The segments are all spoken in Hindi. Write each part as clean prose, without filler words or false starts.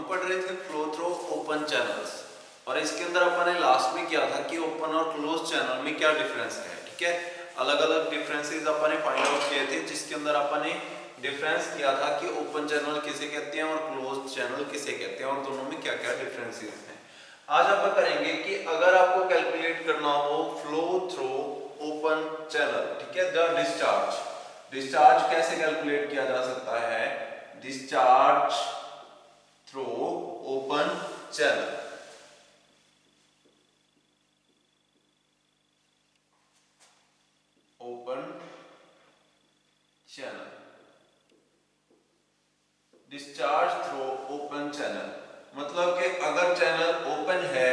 पढ़ रहे थे फ्लो थ्रू ओपन चैनल्स और इसके अंदर अपन ने लास्ट में किया था कि ओपन और क्लोज चैनल में क्या डिफरेंस है। ठीक है, अलग अलग डिफरेंसेस अपन ने फाइंड आउट किए थे, जिसके अंदर अपन ने डिफरेंस किया था कि ओपन चैनल किसे कहते हैं और क्लोज चैनल किसे कहते हैं और दोनों में क्या क्या डिफरेंसेस हैं। आज अपन करेंगे कि अगर आपको कैलकुलेट करना हो फ्लो थ्रू ओपन चैनल, ठीक है, द डिस्चार्ज कैसे कैलकुलेट किया जा सकता है, discharge through open channel. Open channel, discharge through open channel मतलब कि अगर चैनल ओपन है,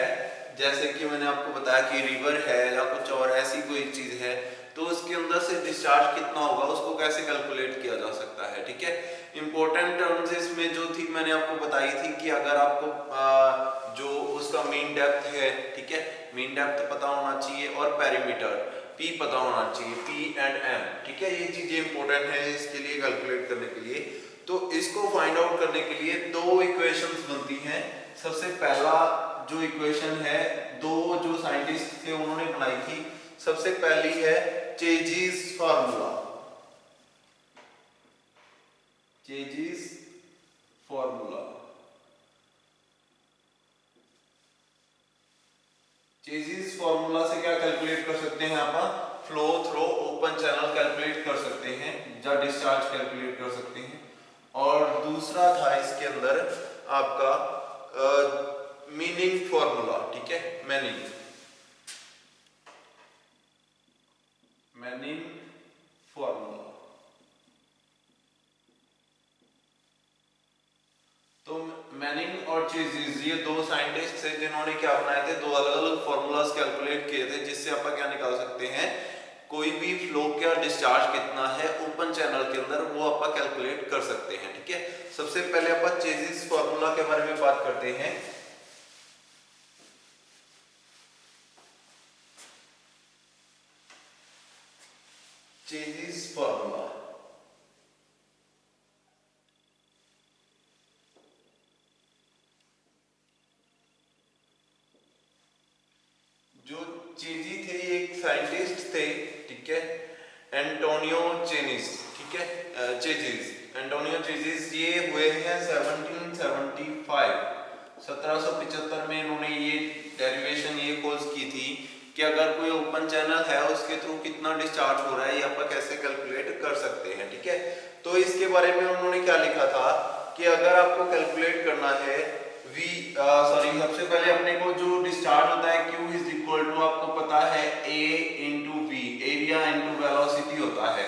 जैसे कि मैंने आपको बताया कि रिवर है या कुछ और ऐसी कोई चीज है, तो उसके अंदर से डिस्चार्ज कितना होगा उसको कैसे कैलकुलेट किया जा सकता है। ठीक है, इंपॉर्टेंट टर्म्स इसमें जो थी मैंने आपको बताई थी कि अगर आपको जो उसका मीन डेप्थ है, ठीक है, मीन डेप्थ पता होना चाहिए और पेरीमीटर P पता होना चाहिए, P एंड M। ठीक है, ये चीजें इंपॉर्टेंट है इसके लिए कैलकुलेट करने के लिए। तो इसको फाइंड आउट करने के लिए दो इक्वेशंस बनती हैं। सबसे पहला जो इक्वेशन है, दो जो साइंटिस्ट थे उन्होंने बनाई थी, सबसे पहली है chassis formula. Chassis formula, chassis formula से क्या कैलकुलेट कर सकते हैं, आप flow through open channel calculate कर सकते हैं या डिस्चार्ज कैलकुलेट कर सकते हैं। और दूसरा था इसके अंदर आपका मीनिंग फॉर्मूला। ठीक है, मैनिंग फॉर्मूला। तो मैनिंग और चेजिस ये दो साइंटिस्ट थे जिन्होंने क्या बनाए थे, दो अलग अलग फॉर्मूलाज कैलकुलेट किए थे, जिससे आप क्या निकाल सकते हैं, कोई भी फ्लो का डिस्चार्ज कितना है ओपन चैनल के अंदर वो आप कैलकुलेट कर सकते हैं। ठीक है, सबसे पहले आप चेजिस फॉर्मूला के बारे में बात करते हैं। चेजिस फॉर्मूला, जो चेजी थे ये एक साइंटिस्ट थे, ठीक है, एंटोनियो चेनिस। ठीक है, चेजिस, एंटोनियो चेजिस ये हुए हैं 1775 में इन्होंने ये डेरिवेशन ये खोज की थी कि अगर कोई ओपन चैनल है उसके थ्रू कितना डिस्चार्ज हो रहा है ये आप कैसे कैलकुलेट कर सकते हैं। ठीक है, तो इसके बारे में उन्होंने क्या लिखा था कि अगर आपको कैलकुलेट करना है सबसे पहले अपने को जो डिस्चार्ज होता है Q इज इक्वल टू आपको पता है A into V, area into velocity होता है।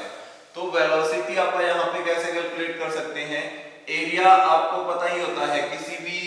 तो वेलोसिटी आप यहाँ पे कैसे कैलकुलेट कर सकते हैं, एरिया आपको पता ही होता है, किसी भी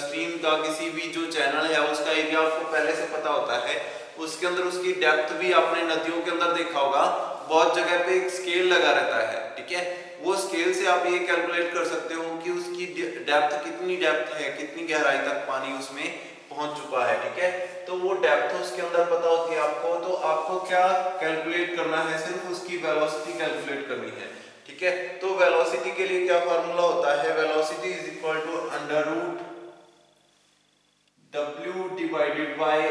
स्ट्रीम का किसी भी जो चैनल है उसका एरिया आपको पहले से पता होता है। उसके अंदर उसकी डेप्थ भी आपने नदियों के अंदर देखा होगा, बहुत जगह पे एक स्केल लगा रहता है। ठीक है, वो स्केल से आप ये कैलकुलेट कर सकते हो कि उसकी डेप्थ कितनी डेप्थ है, कितनी गहराई तक पानी उसमें पहुंच चुका है। ठीक है, तो वो डेप्थ उसके अंदर पता होती है आपको, तो आपको क्या कैलकुलेट करना है, सिर्फ उसकी वेलोसिटी कैलकुलेट करनी है। ठीक है, तो वेलोसिटी के लिए क्या फार्मूला होता है, velocity is equal to under root W divided by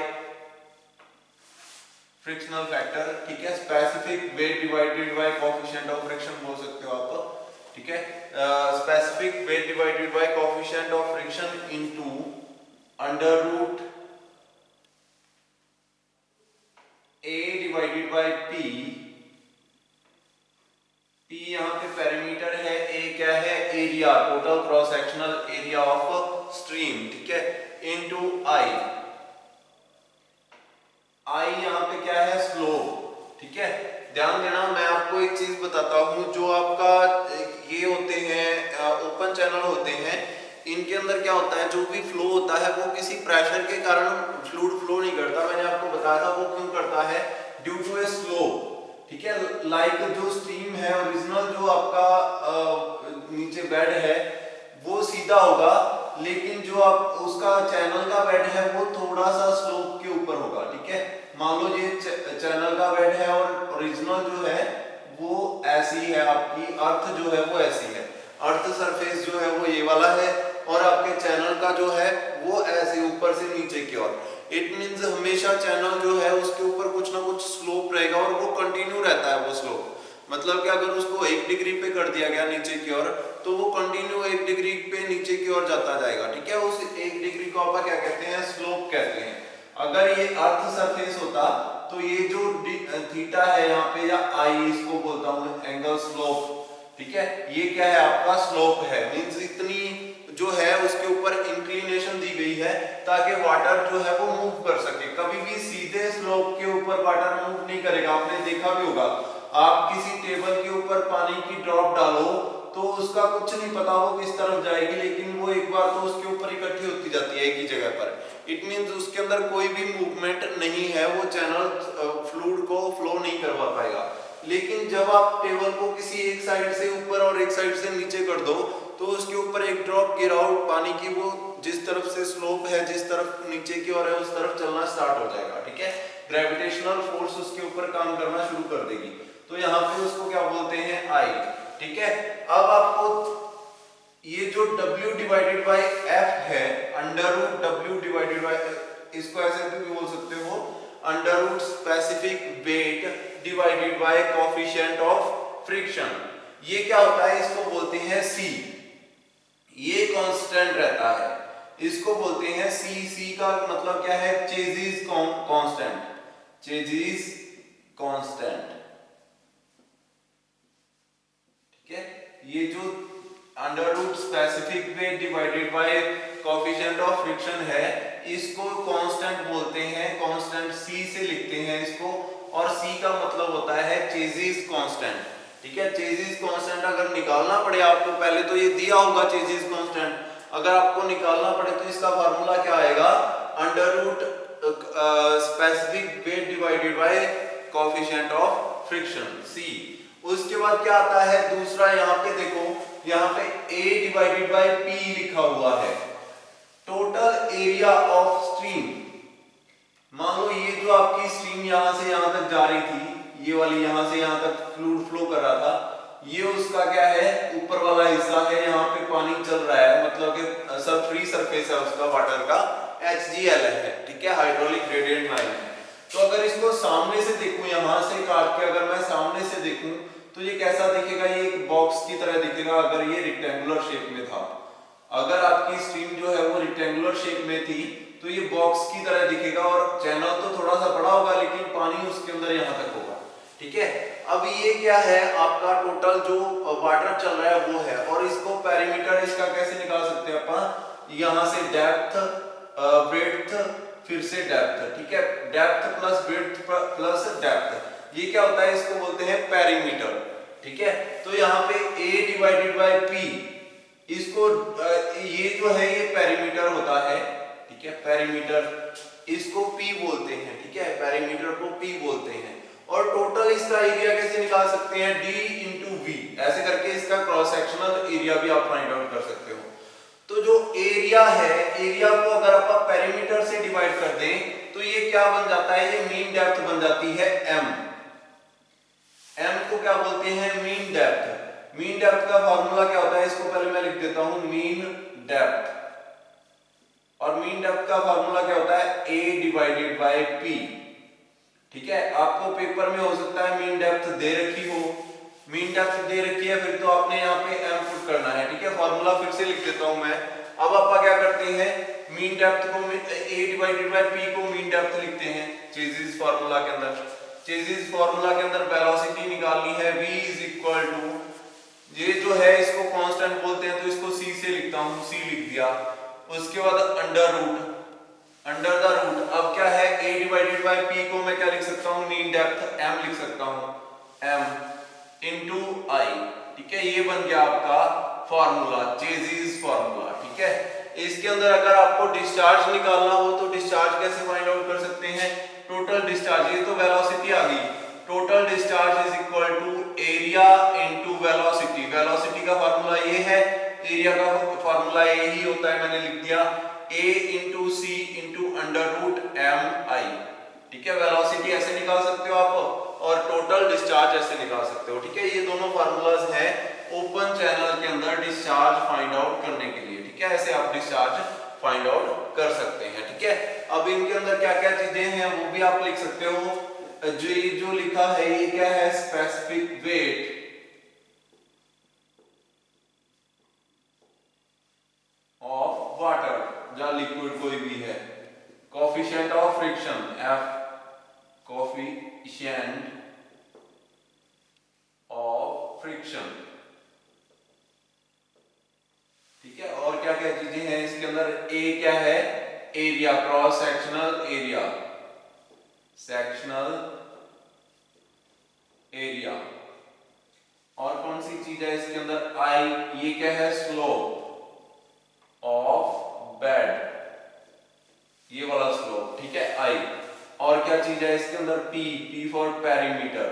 frictional factor. ठीक है, specific weight divided by coefficient of friction बोल सकते हो आप। ठीक है, specific weight divided by coefficient of friction into under root A divided by P। P यहाँ पे पेरीमीटर है, A क्या है, area, total cross sectional area of stream. ठीक है, इनटू I यहाँ पे क्या है, स्लोप। ठीक है, ध्यान देना, मैं आपको एक चीज बताता हूं, जो आपका ये होते हैं ओपन चैनल होते हैं, इनके अंदर क्या होता है, जो भी फ्लो होता है वो किसी प्रेशर के कारण फ्लूइड फ्लो नहीं करता। मैंने आपको बताया था वो क्यों करता है, ड्यू टू ए स्लोप। ठीक है, लाइक जो स्ट्रीम है ओरिजिनल जो आपका नीचे बेड है वो सीधा होगा, लेकिन जो आप उसका चैनल का बेड है वो थोड़ा सा स्लोप के ऊपर होगा। ठीक है, मान लो ये चैनल का बेड है और ओरिजिनल जो है वो ऐसी है, आपकी अर्थ जो है वो ऐसी है, अर्थ सरफेस जो है वो ये वाला है और आपके चैनल का जो है वो ऐसे ऊपर से नीचे की ओर। इट मींस हमेशा चैनल जो है उसके ऊपर कुछ ना कुछ स्लोप रहेगा और वो कंटिन्यू रहता है वो स्लोप। मतलब कि अगर उसको 1 डिग्री पे कर दिया गया नीचे की ओर तो वो कंटिन्यू 1 डिग्री पे नीचे की ओर जाता जाएगा, ठीक है। उस 1 डिग्री को आप क्या कहते हैं, स्लोप कहते हैं। अगर ये अर्थ सरफेस होता तो ये जो थीटा है यहाँ पे या आई इसको बोलता हूँ एंगल स्लोप, ठीक है। ये क्या है आपका स्लोप है, मींस इतनी जो है उसके ऊपर इंक्लिनेशन दी गई है ताकि वाटर जो है वो मूव कर सके। कभी भी सीधे स्लोप के ऊपर वाटर मूव नहीं करेगा। आपने देखा भी होगा, आप किसी टेबल के ऊपर पानी की ड्रॉप डालो तो उसका कुछ नहीं पता वो किस तरफ जाएगी, लेकिन वो एक बार तो उसके ऊपर इकट्ठी होती जाती है एक ही जगह पर। इट मींस उसके अंदर कोई भी मूवमेंट नहीं है, वो चैनल फ्लूइड को फ्लो नहीं करवा पाएगा। लेकिन जब आप टेबल को किसी एक साइड से ऊपर और एक साइड से नीचे कर दो तो उसके ऊपर एक ड्रॉप गिराओ पानी की, वो जिस तरफ से स्लोप है, जिस तरफ नीचे की ओर है उस तरफ चलना स्टार्ट हो जाएगा, ठीक है। ग्रेविटेशनल फोर्स उसके ऊपर काम करना शुरू कर देगी। तो यहाँ पे उसको क्या बोलते हैं, आई, ठीक है। अब आपको ये जो W डिवाइडेड बाय F है, under root W divided by, इसको ऐसे भी बोल सकते हो, under root specific weight divided by coefficient of friction. ये क्या होता है, इसको बोलते हैं C। ये कांस्टेंट रहता है, इसको बोलते हैं C। C का मतलब क्या है, चेजिस कांस्टेंट, चेजिस कांस्टेंट, ठीक है। ये जो under root specific weight divided by coefficient of friction है, इसको कांस्टेंट बोलते हैं, कांस्टेंट C से लिखते हैं इसको। और C का मतलब होता है चेजिस कांस्टेंट, ठीक है। चेजिस कांस्टेंट अगर निकालना पड़े आपको, पहले तो ये दिया होगा चेजिस कांस्टेंट, अगर आपको निकालना पड़े तो इसका फार्मूला क्या आएगा, under root specific weight divided by coefficient of friction C। उसके बाद क्या आता है दूसरा, यहाँ पे देखो, यहाँ पे A डिवाइडेड बाय P लिखा हुआ है, टोटल एरिया ऑफ स्ट्रीम। मान लो ये जो आपकी स्ट्रीम यहाँ से यहाँ तक जा रही थी, ये वाली यहाँ से यहाँ तक फ्लूइड फ्लो कर रहा था, ये उसका क्या है, ऊपर वाला हिस्सा है, यहाँ पे पानी चल रहा है, मतलब कि सब फ्री सरफेस है उसका वाटर का, HGL है, ठीक है, हाइड्रोलिक ग्रेडियंट लाइन है। तो अगर इसको सामने से देखूं, यहाँ से काट के अगर मैं सामने से देखूं तो ये कैसा दिखेगा, ये एक बॉक्स की तरह दिखेगा अगर ये रेक्टेंगुलर शेप में था। अगर आपकी स्ट्रीम जो है वो रेक्टेंगुलर शेप में थी तो ये बॉक्स की तरह दिखेगा, और चैनल तो थोड़ा सा बड़ा होगा लेकिन पानी उसके अंदर यहाँ तक होगा, ठीक है। अब ये क्या है आपका, टोटल जो वाटर चल रहा है वो है, और इसको पेरीमीटर इसका कैसे निकाल सकते हैं अपन, यहाँ से डेप्थ, ब्रेड्थ, फिर से डेप्थ, ठीक है। Depth plus breadth plus depth, ये क्या होता है, इसको बोलते हैं पेरीमीटर, ठीक है। तो यहाँ पे A डिवाइडेड बाय P, इसको ये जो है ये पेरीमीटर होता है, ठीक है, पेरीमीटर, इसको P बोलते हैं, ठीक है, पेरीमीटर को P बोलते हैं। और टोटल इसका एरिया कैसे निकाल सकते हैं, D इंटू V, ऐसे करके इसका क्रॉस सेक्शनल एरिया भी आप फाइंड आउट कर सकते हो। तो जो एरिया है, एरिया को अगर आप पेरीमीटर से डिवाइड कर दें तो ये क्या बन जाता है, ये मीन डेप्थ बन जाती है M। M को क्या बोलते हैं, मीन डेप्थ। मीन डेप्थ का फार्मूला क्या होता है, इसको पहले मैं लिख देता हूं, मीन डेप्थ, और मीन डेप्थ का फार्मूला क्या होता है, A डिवाइडेड बाय P, ठीक है। आपको पेपर में हो सकता है मीन डेप्थ दे रखी हो, मीन डेप्थ दे रखी है, फिर तो आपने यहाँ पे M पुट करना है, ठीक है। फार्मूला फिर से लिख देता हूं मैं। अब आप क्या करते हैं, मीन डेप्थ को A डिवाइडेड बाय P को मीन डेप्थ लिखते हैं चेजिस फार्मूला के अंदर। चेजिस फार्मूला के अंदर वेलोसिटी निकालनी है, V इज इक्वल टू, ये जो है इसको कांस्टेंट बोलते हैं तो इसको C से लिखता हूं, C लिख दिया। उसके बाद under root, under the root, अब क्या है, A डिवाइडेड बाय P को मैं क्या लिख सकता हूं, मीन डेप्थ M लिख सकता हूं, M इंटू I, ठीक है। ये बन गया आपका फार्मूला, चेजिस फार्मूला, ठीक है। इसके अंदर अगर आपको डिस्चार्ज निकालना हो तो डिस्चार्ज कैसे फाइंड आउट कर सकते हैं, टोटल डिस्चार्ज, ये तो वेलोसिटी आ गई, total discharge is equal to area into velocity. Velocity का फार्मूला ये है, एरिया का फार्मूला ये ही होता है, मैंने लिख दिया A into C into under root MI, ठीक है। वेलोसिटी ऐसे निकाल सकते हो आप, और टोटल डिस्चार्ज ऐसे निकाल सकते हो, ठीक है। ये दोनों फार्मूलाज हैं ओपन चैनल के अंदर डिस्चार्ज फाइंड आउट करने के लिए, ठीक है। ऐसे आप डिस्चार्ज फाइंड आउट कर सकते हैं, ठीक है। अब इनके अंदर क्या क्या चीजें हैं वो भी आप लिख सकते हो। जो लिखा है ये क्या है, स्पेसिफिक वेट ऑफ वाटर, या लिक्विड कोई भी है, coefficient of friction F, coefficient of friction, ठीक है। और क्या क्या चीजें हैं इसके अंदर, ए क्या है, area, cross sectional area, sectional area. और कौन सी चीज है इसके अंदर, आई, ये क्या है, स्लोप ऑफ बेड, ये वाला स्लोप, ठीक है, आई। और क्या चीज है इसके अंदर, P, P for perimeter,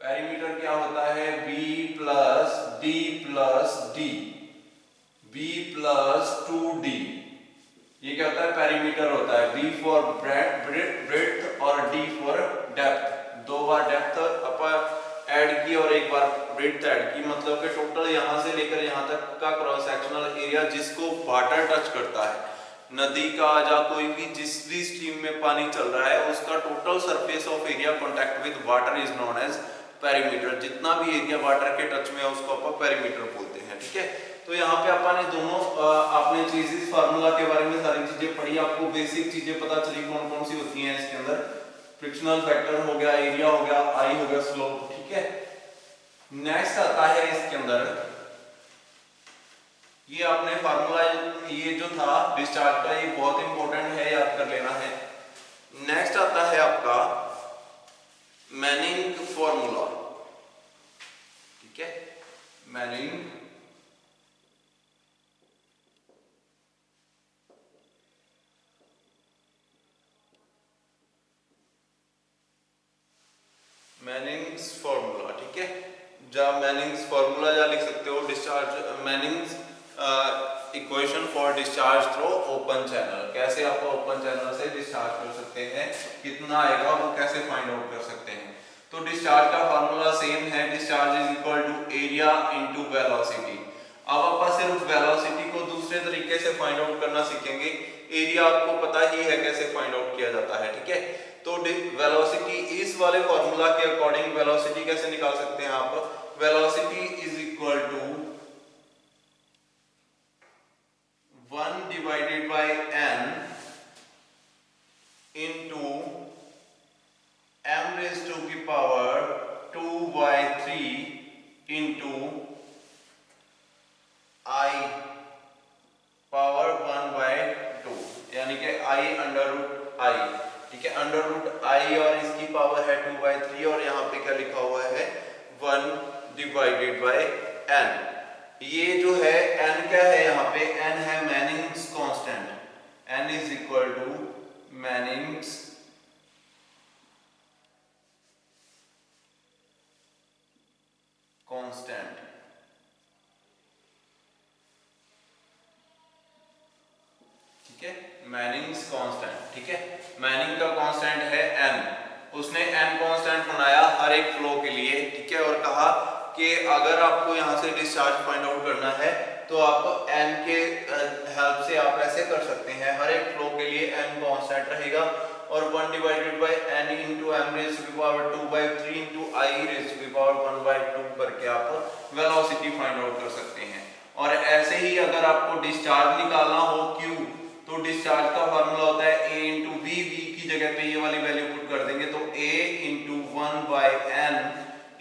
perimeter क्या होता है, B plus D plus D, B plus 2d, ये क्या होता है, पेरीमीटर होता है। बी फॉर ब्रेड्थ और डी फॉर डेप्थ, दो बार डेप्थ अपन ऐड की और एक बार ब्रेड्थ ऐड की, मतलब कि टोटल यहां से लेकर यहां तक का क्रॉस सेक्शनल एरिया जिसको वाटर टच करता है, नदी का या कोई भी जिस भी स्ट्रीम में पानी चल रहा है उसका total surface of area contact with water is known as perimeter. जितना भी एरिया वाटर के टच में है उसको अपन पेरीमीटर बोलते हैं, ठीक है। तो यहाँ पे अपन ने दोनों आपने चीजेस फार्मूला के बारे में सारी चीजें पढ़ी, आपको बेसिक चीजें पता चली कौन कौन सी होती हैं इसके अंदर, फ्रिक्शनल फैक्टर हो गया, एरिया हो गया, आई हो गया, स्लोप, ठीक है। नेक्स्ट आता है इसके अंदर, ये आपने फार्मूला ये जो था डिस्चार्ज का, ये बहुत इंपॉर्टेंट है, याद कर लेना है। नेक्स्ट आता है आपका मैनिंग फॉर्मूला, ठीक है, मैनिंग मैनिंग्स फॉर्मूला, ठीक है। जा मैनिंग्स फॉर्मूला या लिख सकते हो discharge, Manning's equation for discharge through open channel, कैसे आप ओपन चैनल से डिस्चार्ज कर सकते हैं, कितना आएगा वो कैसे फाइंड आउट कर सकते हैं। तो डिस्चार्ज का फॉर्मूला सेम है, discharge is equal to area into velocity. अब आप सिर्फ वेलोसिटी को दूसरे तरीके से फाइंड आउट करना सीखेंगे, एरिया आपको पता ही है कैसे फाइंड आउट किया जाता है, ठीक है। तो वेलोसिटी इस वाले फॉर्मूला के अकॉर्डिंग वेलोसिटी कैसे निकाल सकते हैं आप, velocity is equal to 1 divided by n into m raise to की पावर 2/3 इनटू i पावर 1/2, यानी कि i अंडर रूट i, ठीक है। अंडर रूट आई और इसकी पावर है 2/3 और यहाँ पे क्या लिखा हुआ है 1 डिवाइडेड बाय n। ये जो है n क्या है, यहाँ पे n है Manning's constant, n is equal to Manning's constant, ठीक है, मैनिंग्स कांस्टेंट, ठीक है। मैनिंग का कांस्टेंट है n, उसने n कांस्टेंट बनाया हर एक फ्लो के लिए, ठीक है, और कहा कि अगर आपको यहाँ से डिस्चार्ज फाइंड आउट करना है तो आप n के हेल्प से आप ऐसे कर सकते हैं, हर एक फ्लो के लिए n कांस्टेंट रहेगा और 1 divided by n into m raise to the power 2/3 into i raise to the power 1/2 करके आप वेलोसिटी फाइंड आउट कर सकते हैं। और ऐसे ही अगर आपको डिस्चार्ज निकालना हो q, तो डिस्चार्ज का फार्मूला होता है a इंटू v, v की जगह पे ये वाली वैल्यू पुट कर देंगे तो a into 1/n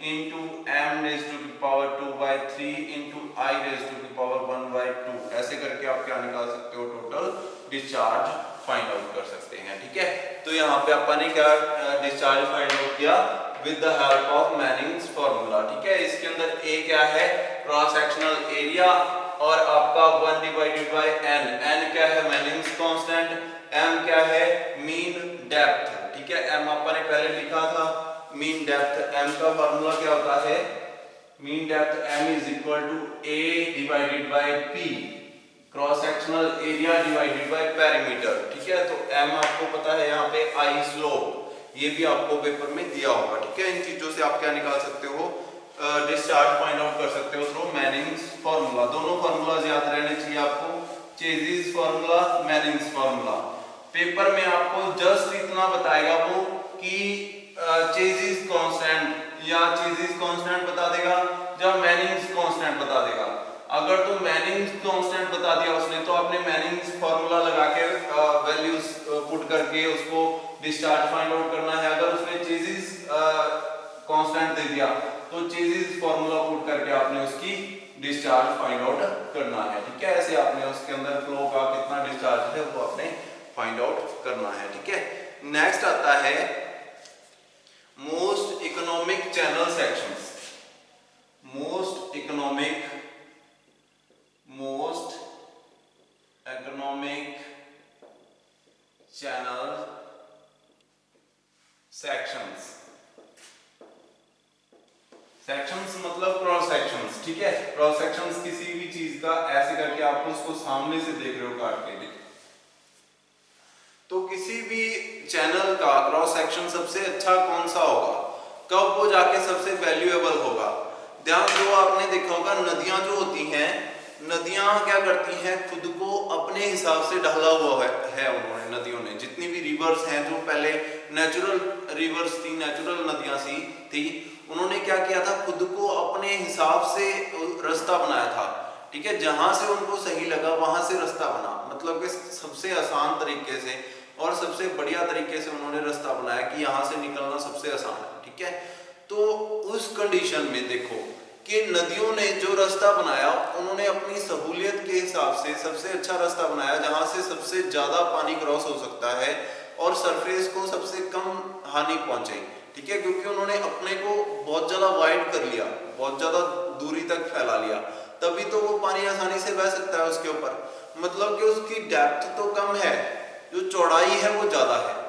into m raise to the power 2/3 into i raise to the power 1/2, ऐसे करके आप क्या निकाल सकते हो, टोटल डिस्चार्ज फाइंड आउट कर सकते हैं, ठीक है। तो यहाँ पे अपन ने क्या डिस्चार्ज फाइंड आउट किया with the help of Manning's formula, ठीक है। इसके अंदर a क्या है, क्रॉस सेक्शनल एरिया, और आपका 1 डिवाइडेड बाय n, n क्या है मैनिंग्स कांस्टेंट, m क्या है मीन डेप्थ, ठीक है। m अपन ने पहले लिखा था मीन डेप्थ, m का फार्मूला क्या होता है, mean depth m is equal to a divided by p, cross sectional area divided by perimeter, ठीक है। तो m आपको पता है यहाँ पे i स्लोप, ये भी आपको पेपर में दिया होगा, ठीक है। इन चीजों से आप क्या निकाल सकते हो, डिस्चार्ज फाइंड आउट कर सकते हो थ्रू मैनिंग्स फार्मूला। दोनों फार्मूलाज याद रहने चाहिए आपको, chassis formula, Manning's formula. Paper में आपको जस्ट इतना बताएगा वो कि चेजिस कांस्टेंट या चेजिस कांस्टेंट बता देगा या मैनिंग्स कांस्टेंट बता देगा। अगर तो मैनिंग्स कांस्टेंट बता दिया उसने तो आपने मैनिंग्स फार्मूला लगा के वैल्यूज पुट करके उसको डिस्चार्ज फाइंड आउट करना है। अगर उसने चेजिस कांस्टेंट दे दिया तो चेजिस फार्मूला पुट करके आपने उसकी डिस्चार्ज फाइंड आउट करना है, ठीक है। ऐसे आपने उसके अंदर फ्लो का कितना डिस्चार्ज है वो आपने फाइंड आउट करना है, ठीक है। नेक्स्ट आता है most economic channel sections. Most economic channel sections. Sections मतलब क्रॉस सेक्शंस, ठीक है। क्रॉस सेक्शंस किसी भी चीज का ऐसे करके आप उसको सामने से देख रहे हो काट के, तो किसी भी चैनल का क्रॉस सेक्शन सबसे अच्छा कौन सा होगा, कब वो जाके सबसे वैल्यूएबल होगा। ध्यान दो, आपने देखा होगा नदियां जो होती हैं, नदियां क्या करती हैं, खुद को अपने हिसाब से ढाला हुआ है उन्होंने, नदियों ने जितनी भी रिवर्स हैं जो पहले नेचुरल रिवर्स थी, नेचुरल नदियां थी, उन्होंने क्या किया था, खुद को अपने हिसाब से रास्ता बनाया था, ठीक है। जहां से उनको सही लगा वहां से रास्ता बना, मतलब कि सबसे आसान तरीके से और सबसे बढ़िया तरीके से उन्होंने रास्ता बनाया कि यहाँ से निकलना सबसे आसान है, ठीक है। तो उस कंडीशन में देखो कि नदियों ने जो रास्ता बनाया उन्होंने अपनी सहूलियत के हिसाब से सबसे अच्छा रास्ता बनाया जहां से सबसे ज्यादा पानी क्रॉस हो सकता है और सरफेस को सबसे कम हानि पहुंचे, ठीक है। क्योंकि उन्होंने अपने को बहुत ज्यादा वाइड कर लिया, बहुत ज्यादा दूरी तक फैला लिया, तभी तो वो पानी आसानी से बह सकता है उसके ऊपर। मतलब कि उसकी डेप्थ तो कम है, जो चौड़ाई है वो ज्यादा है।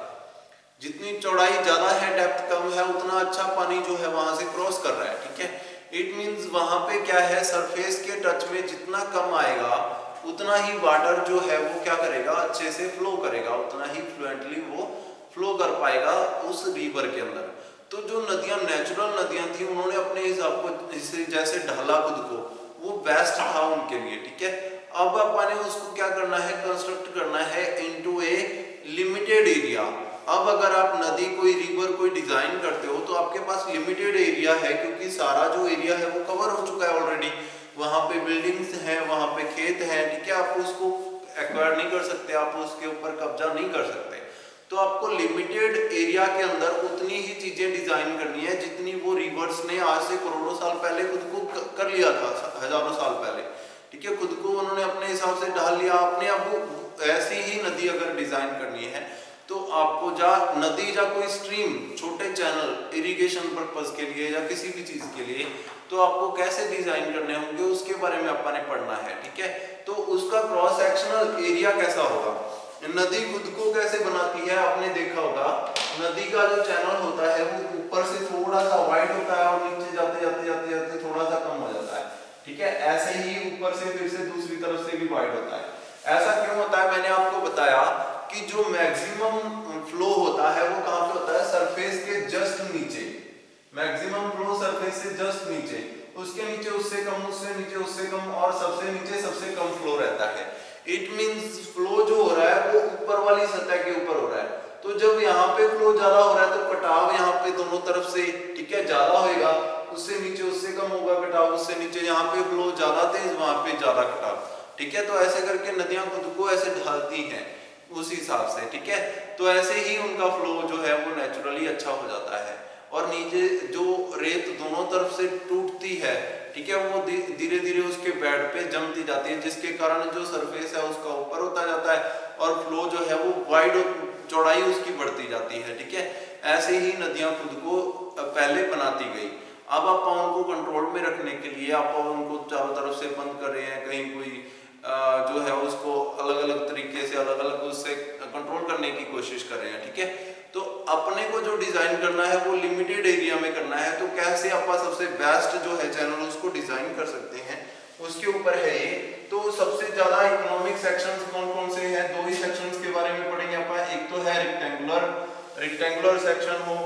जितनी चौड़ाई ज्यादा है, डेप्थ कम है, उतना अच्छा पानी जो है वहां से क्रॉस कर रहा है, ठीक है। इट मींस वहां पे क्या है, सरफेस के टच में जितना कम आएगा उतना ही वाटर जो है वो क्या करेगा, अच्छे से फ्लो करेगा, उतना ही फ्लुएंटली वो फ्लो कर पाएगा उस रिवर के अंदर। तो जो नदियां नेचुरल नदियां थी उन्होंने अपने हिसाब को जैसे ढाला खुद को, वो बेस्ट था उनके लिए, ठीक है। अब अपने उसको क्या करना है, कंस्ट्रक्ट करना है इनटू ए लिमिटेड एरिया। अब अगर आप नदी कोई रिवर कोई डिजाइन करते हो तो आपके पास लिमिटेड एरिया है, क्योंकि सारा जो एरिया है वो कवर हो चुका है ऑलरेडी। वहां पे बिल्डिंग्स हैं, वहां पे खेत हैं, ठीक है। आप उसको एक्वायर नहीं कर सकते, आप उसके ऊपर कब्जा नहीं कर सकते। तो आपको लिमिटेड एरिया के अंदर उतनी ही चीजें डिजाइन करनी है जितनी वो रिवर्स ने आज से करोड़ों साल पहले खुद को कर लिया था, हजारों साल पहले, ठीक है। खुद को उन्होंने अपने हिसाब से ढाल लिया अपने। अब ऐसी ही नदी अगर डिजाइन करनी है तो आपको नदी या कोई स्ट्रीम, छोटे चैनल इरिगेशन पर्पस के लिए या किसी भी चीज के लिए, तो आपको कैसे डिजाइन करने होंगे उसके बारे में आपने पढ़ना है, ठीक है। तो उसका क्रॉस सेक्शनल एरिया कैसा होगा, नदी खुद को कैसे बनाती है, आपने देखा होगा नदी का जो चैनल होता है वो ऊपर से थोड़ा सा वाइड होता है और नीचे जाते जाते जाते जाते थोड़ा सा कम हो जाता है, ठीक है। ऐसे ही ऊपर से फिर से दूसरी तरफ से भी वाइड होता है। ऐसा क्यों होता है, मैंने आपको बताया कि जो मैक्सिमम फ्लो होता है वो कहां पे होता है, सरफेस के जस्ट नीचे। मैक्सिमम फ्लो सरफेस से जस्ट नीचे, उसके नीचे उससे कम, उससे नीचे उससे कम और सबसे नीचे सबसे कम फ्लो रहता है। इट मींस फ्लो जो हो रहा है वो ऊपर वाली सतह के ऊपर हो रहा है। तो जब यहाँ पे फ्लो ज्यादा हो रहा है तो कटाव यहाँ पे दोनों तरफ से, ठीक है, ज्यादा होएगा, उससे नीचे उससे कम होगा कटाव, उससे नीचे यहाँ पे फ्लो ज्यादा तेज, वहां पे ज्यादा कटाव, ठीक है। तो ऐसे करके नदियां खुद को ऐसे ढालती हैं उस हिसाब से, ठीक है। तो ऐसे ही उनका फ्लो जो है वो नेचुरली अच्छा हो जाता है और नीचे जो रेत दोनों तरफ से टूटती है, ठीक है, वो धीरे धीरे उसके बेड पे जमती जाती है, जिसके कारण जो सरफेस है उसका ऊपर होता जाता है और फ्लो जो है वो वाइड, चौड़ाई उसकी बढ़ती जाती है, ठीक है। ऐसे ही नदियां खुद को पहले बनाती गई। अब आप उनको कंट्रोल में रखने के लिए आप उनको चारों तरफ से बंद कर रहे हैं, कहीं कोई जो है उसको अलग अलग तरीके से अलग अलग उससे कंट्रोल करने की कोशिश कर रहे हैं, ठीक है। तो अपने को जो डिजाइन करना है वो लिमिटेड एरिया में करना है, तो कैसे आप सबसे बेस्ट जो है चैनल उसको डिजाइन कर सकते हैं उसके ऊपर है ये। तो सबसे ज्यादा इकोनॉमिक सेक्शंस कौन कौन से हैं, दो ही सेक्शंस के बारे में पढ़ेंगे अपन। एक तो है रेक्टेंगुलर रेक्टेंगुलर सेक्शन हो,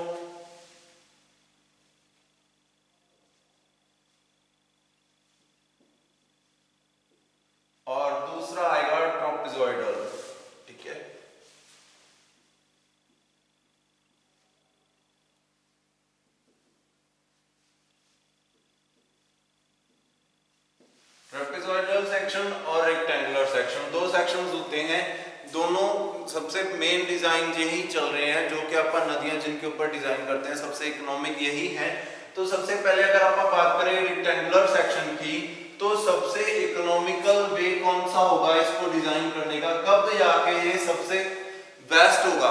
और दूसरा आएगा ट्रापेजॉइडल। ठीक है, ट्रापेजॉइडल सेक्शन और रेक्टेंगुलर सेक्शन, दो सेक्शंस होते हैं। दोनों सबसे मेन डिजाइन यही चल रहे हैं, जो कि अपन नदियां जिनके ऊपर डिजाइन करते हैं सबसे इकोनॉमिक यही है। तो सबसे पहले अगर आप बात करें रेक्टेंगुलर सेक्शन की, तो सबसे इकोनॉमिकल वे कौन सा होगा इसको डिजाइन करने का, कब जाके ये सबसे बेस्ट होगा।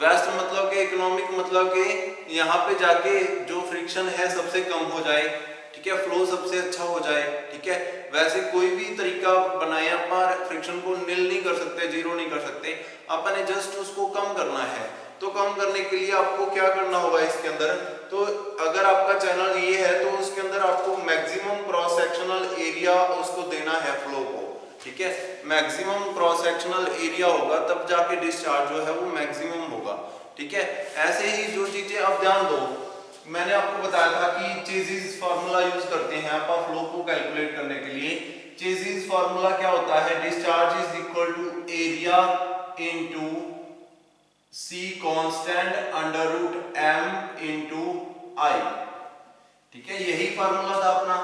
बेस्ट मतलब कि इकोनॉमिक मतलब कि यहाँ पे जाके जो फ्रिक्शन है सबसे कम हो जाए, ठीक है, फ्लो सबसे अच्छा हो जाए। ठीक है, वैसे कोई भी तरीका बनाए अपन फ्रिक्शन को निल नहीं कर सकते, जीरो नहीं कर सकते, अपन ने जस्ट उसको कम करना है। तो कम करने के लिए आपको क्या करना होगा इसके अंदर, तो अगर आपका चैनल ये है तो उसके अंदर आपको मैक्सिमम क्रॉस सेक्शनल एरिया उसको देना है फ्लो को। ठीक है, मैक्सिमम क्रॉस सेक्शनल एरिया होगा तब जाके डिस्चार्ज जो है वो मैक्सिमम होगा। ठीक है, ऐसे ही जो चीजें आप ध्यान दो, मैंने आपको बताया था कि चेजिस फार्मूला यूज करते हैं आप फ्लो को कैलकुलेट करने के लिए। चेजिस फार्मूला क्या होता है, discharge is equal to area into C constant under root M into I. ठीक है, यही फार्मूला था अपना।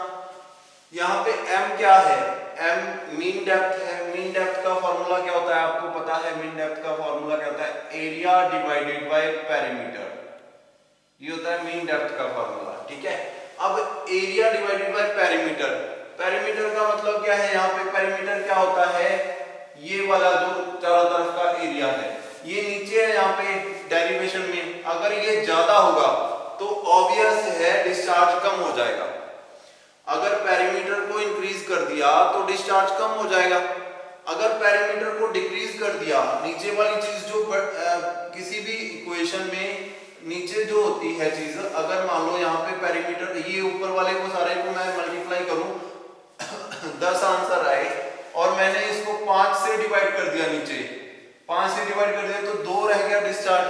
यहाँ पे m क्या है, m मीन डेप्थ है। मीन डेप्थ का फार्मूला क्या होता है आपको पता है, मीन डेप्थ का फार्मूला क्या होता है, एरिया डिवाइडेड बाय पेरीमीटर, ये होता है मीन डेप्थ का फार्मूला। ठीक है, अब area divided by perimeter, perimeter का मतलब क्या है, यहाँ पे पेरीमीटर क्या होता है, ये वाला जो चारों तरफ का एरिया है, ये नीचे है यहाँ पे डेरिवेशन में। अगर ये ज्यादा होगा तो ऑब्वियस है डिस्चार्ज कम हो जाएगा। अगर पेरीमीटर को इंक्रीज कर दिया तो डिस्चार्ज कम हो जाएगा। अगर पेरीमीटर को डिक्रीज कर दिया, नीचे वाली चीज जो किसी भी इक्वेशन में नीचे जो होती है चीज, अगर मान लो यहाँ पे पेरीमीटर, ये ऊपर वाले को सारे को मैं मल्टीप्लाई करूं 10 आंसर आए और मैंने इसको 5 से डिवाइड कर दिया, नीचे 5 से डिवाइड कर दिया तो 2 रह गया डिस्चार्ज।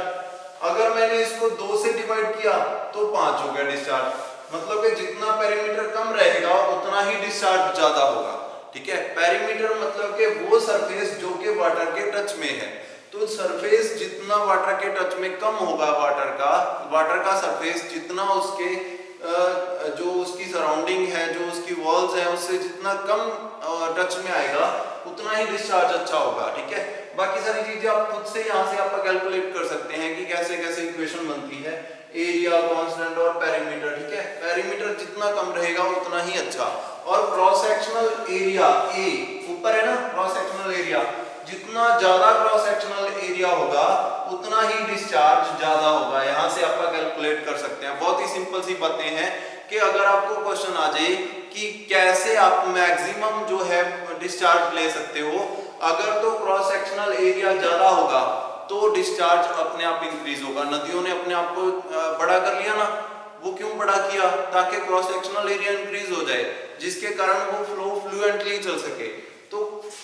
अगर मैंने इसको 2 से डिवाइड किया तो 5 हो गया डिस्चार्ज। मतलब कि जितना पेरीमीटर कम रहेगा उतना ही डिस्चार्ज ज्यादा होगा। ठीक है, पेरीमीटर मतलब कि वो सरफेस जो कि वाटर के टच में है। तो सरफेस जितना वाटर के टच में कम होगा, वाटर का सरफेस जितना उसके जो उसकी सराउंडिंग है, जो उसकी वॉल्स है, उससे जितना कम टच में आएगा उतना ही डिस्चार्ज अच्छा होगा। ठीक है, बाकी सारी चीजें आप खुद से यहाँ से आप कैलकुलेट कर सकते हैं कि कैसे कैसे इक्वेशन बनती है, एरिया कांस्टेंट और पेरीमीटर। ठीक है, पेरीमीटर जितना कम रहेगा उतना ही अच्छा। और क्रॉस सेक्शनल एरिया ए ऊपर है ना, क्रॉस सेक्शनल एरिया, जितना ज्यादा क्रॉस सेक्शनल एरिया होगा उतना ही डिस्चार्ज ज्यादा होगा। यहां से आप कैलकुलेट कर सकते हैं। बहुत ही सिंपल सी बातें हैं कि अगर आपको क्वेश्चन आ जाए कि कैसे आप मैक्सिमम जो है डिस्चार्ज ले सकते हो, अगर तो क्रॉस सेक्शनल एरिया ज्यादा होगा तो डिस्चार्ज अपने आप इंक्रीज होगा। नदियों ने अपने आप को बड़ा कर लिया ना, वो क्यों बड़ा किया, ताकि क्रॉस सेक्शनल एरिया इंक्रीज हो जाए, जिसके कारण वो फ्लो फ्लुएंटली चल सके। तो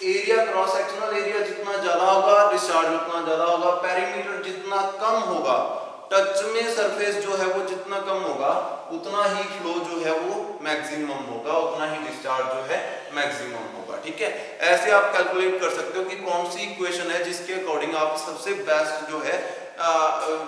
एरिया, क्रॉस सेक्शनल एरिया जितना ज्यादा होगा डिस्चार्ज उतना ज्यादा होगा। पेरीमीटर जितना कम होगा, टच में सरफेस जो है वो जितना कम होगा उतना ही फ्लो जो है वो मैक्सिमम होगा, उतना ही डिस्चार्ज जो है मैक्सिमम होगा। ठीक है, ऐसे आप कैलकुलेट कर सकते हो कि कौन सी इक्वेशन है जिसके अकॉर्डिंग आप सबसे बेस्ट जो है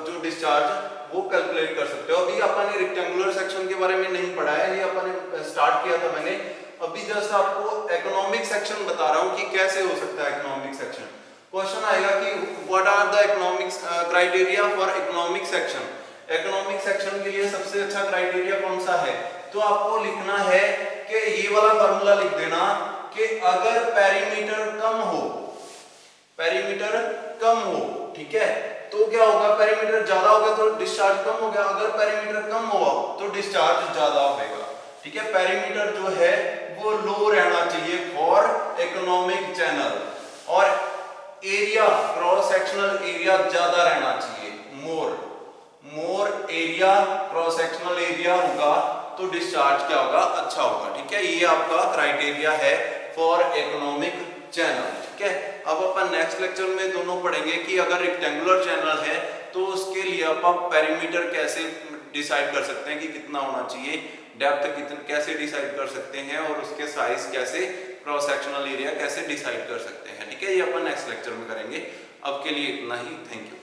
जो डिस्चार्ज वो कैलकुलेट कर सकते हो। अभी अपन ने रेक्टेंगुलर सेक्शन के बारे में नहीं पढ़ा है, ये अपन ने स्टार्ट किया था मैंने। अभी जस्ट आपको इकोनॉमिक सेक्शन बता रहा हूँ कि कैसे हो सकता है इकोनॉमिक सेक्शन। क्वेश्चन आएगा कि what are the economics criteria for economic section. Economic section के लिए सबसे अच्छा क्राइटेरिया कौन सा है, तो आपको लिखना है कि ये वाला फार्मूला लिख देना कि अगर पेरीमीटर कम हो, पेरीमीटर कम हो, ठीक है, तो क्या होगा, पेरीमीटर ज्यादा होगा तो डिस्चार्ज कम हो गया, अगर पेरीमीटर कम हुआ तो डिस्चार्ज ज्यादा होगा। ठीक है, पेरीमीटर जो है वो लो रहना चाहिए फॉर इकोनॉमिक चैनल, और एरिया, क्रॉस सेक्शनल एरिया ज्यादा रहना चाहिए, more area cross sectional area होगा तो डिस्चार्ज क्या होगा, अच्छा होगा। ठीक है, ये आपका क्राइटेरिया है फॉर इकोनॉमिक चैनल। ठीक है, अब अपन नेक्स्ट लेक्चर में दोनों पढ़ेंगे कि अगर रेक्टेंगुलर चैनल है तो उसके लिए अपन पेरीमीटर कैसे डिसाइड कर सकते हैं कि कितना होना चाहिए, डेप्थ कितनी कैसे डिसाइड कर सकते हैं, और उसके साइज कैसे, क्रॉस सेक्शनल एरिया कैसे डिसाइड कर सकते हैं। ठीक है, ये अपन नेक्स्ट लेक्चर में करेंगे। अब के लिए इतना ही, थैंक यू।